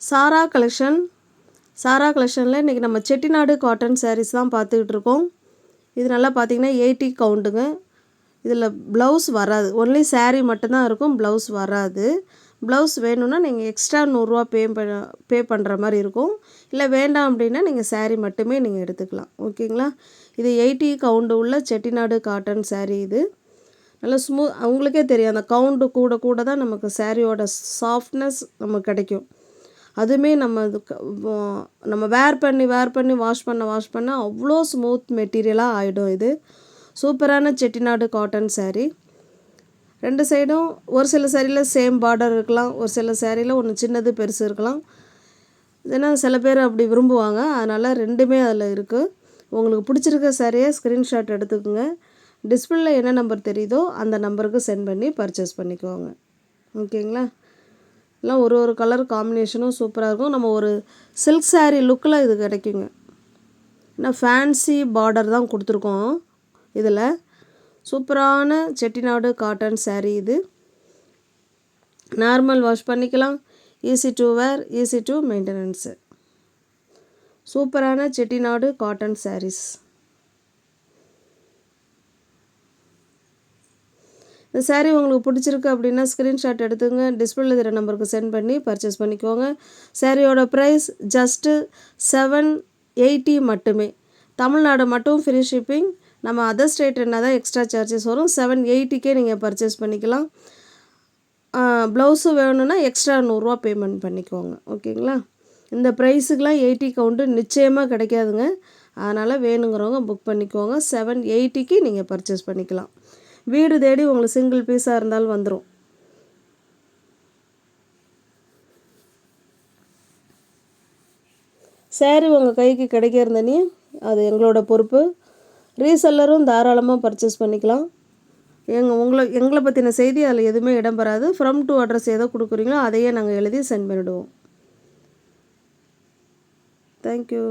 சாரா கலெக்ஷனில் இன்றைக்கி நம்ம செட்டிநாடு காட்டன் சாரீஸ் தான் பார்த்துக்கிட்டு இருக்கோம். இது நல்லா பார்த்தீங்கன்னா 80 கவுண்டுங்க. இதில் ப்ளவுஸ் வராது, ஒன்லி சாரீ மட்டும்தான் இருக்கும், ப்ளவுஸ் வராது. ப்ளவுஸ் வேணும்னா நீங்கள் எக்ஸ்ட்ரா நூறுரூவா பே பண்ணுற மாதிரி இருக்கும். இல்லை வேண்டாம் அப்படின்னா நீங்கள் சாரீ மட்டுமே நீங்கள் எடுத்துக்கலாம். ஓகேங்களா? இது 80 கவுண்டு உள்ள செட்டிநாடு காட்டன் சாரீ. இது நல்லா உங்களுக்கே தெரியும், அந்த கவுண்டு கூட கூட தான் நமக்கு சாரியோட சாஃப்ட்னஸ் நமக்கு கிடைக்கும். அதுவுமே நம்ம வேர் பண்ணி வாஷ் பண்ண அவ்வளோ ஸ்மூத் மெட்டீரியலாக ஆகிடும். இது சூப்பரான செட்டிநாடு காட்டன் சாரீ. 2 சைடும் ஒரு சில சாரியில் சேம் பார்டர் இருக்கலாம், ஒரு சில சாரியில் ஒன்று சின்னது பெருசு இருக்கலாம். ஏன்னா சில பேர் அப்படி விரும்புவாங்க, அதனால் ரெண்டுமே அதில் இருக்குது. உங்களுக்கு பிடிச்சிருக்க சாரியை ஸ்க்ரீன்ஷாட் எடுத்துக்கோங்க. டிஸ்பிளேல என்ன நம்பர் தெரியுதோ அந்த நம்பருக்கு சென்ட் பண்ணி பர்ச்சேஸ் பண்ணிக்குவாங்க. ஓகேங்களா? எல்லாம் ஒரு கலர் காம்பினேஷனும் சூப்பராக இருக்கும். நம்ம ஒரு சில்க் சாரீ லுக்கில் இது கிடைக்குங்க. ஏன்னா ஃபேன்சி பார்டர் தான் கொடுத்துருக்கோம். இதில் சூப்பரான செட்டிநாடு காட்டன் சாரீ. இது நார்மல் வாஷ் பண்ணிக்கலாம், easy to wear, easy to maintenance. சூப்பரான செட்டிநாடு காட்டன் சாரீஸ். இந்த சாரீ உங்களுக்கு பிடிச்சிருக்கு அப்படின்னா ஸ்க்ரீன்ஷாட் எடுத்துங்க, டிஸ்பிளேல இருக்கிற நம்பருக்கு சென்ட் பண்ணி பர்ச்சேஸ் பண்ணிக்கோங்க. சாரியோட ப்ரைஸ் ஜஸ்ட்டு 780 மட்டுமே. தமிழ்நாடு மட்டும் ஃப்ரீ ஷிப்பிங். நம்ம அதர் ஸ்டேட் என்ன தான் எக்ஸ்ட்ரா சார்ஜஸ் வரும். 780க்கே நீங்கள் பர்ச்சேஸ் பண்ணிக்கலாம். ப்ளவுஸு வேணும்னா எக்ஸ்ட்ரா நூறுரூவா பேமெண்ட் பண்ணிக்கோங்க. ஓகேங்களா? இந்த ப்ரைஸுக்கெலாம் 80 கவுண்டு நிச்சயமாக கிடைக்காதுங்க. அதனால் வேணுங்கிறவங்க புக் பண்ணிக்கோங்க. 780க்கு நீங்கள் பர்ச்சேஸ் பண்ணிக்கலாம். வீடு தேடி உங்களுக்கு சிங்கிள் பீஸாக இருந்தாலும் வந்துடும். சாரீ உங்கள் கைக்கு கிடைக்கிறதனே அது எங்களோட பொறுப்பு. ரீசெல்லரும் தாராளமாக பர்ச்சேஸ் பண்ணிக்கலாம். எங்களை பற்றின செய்தி அதில் எதுவுமே இடம்பெறாது. ஃப்ரம் டு அட்ரஸ் எதோ கொடுக்குறீங்களோ அதையே நாங்கள் எழுதி சென்ட் பண்ணிவிடுவோம். தேங்க்யூ.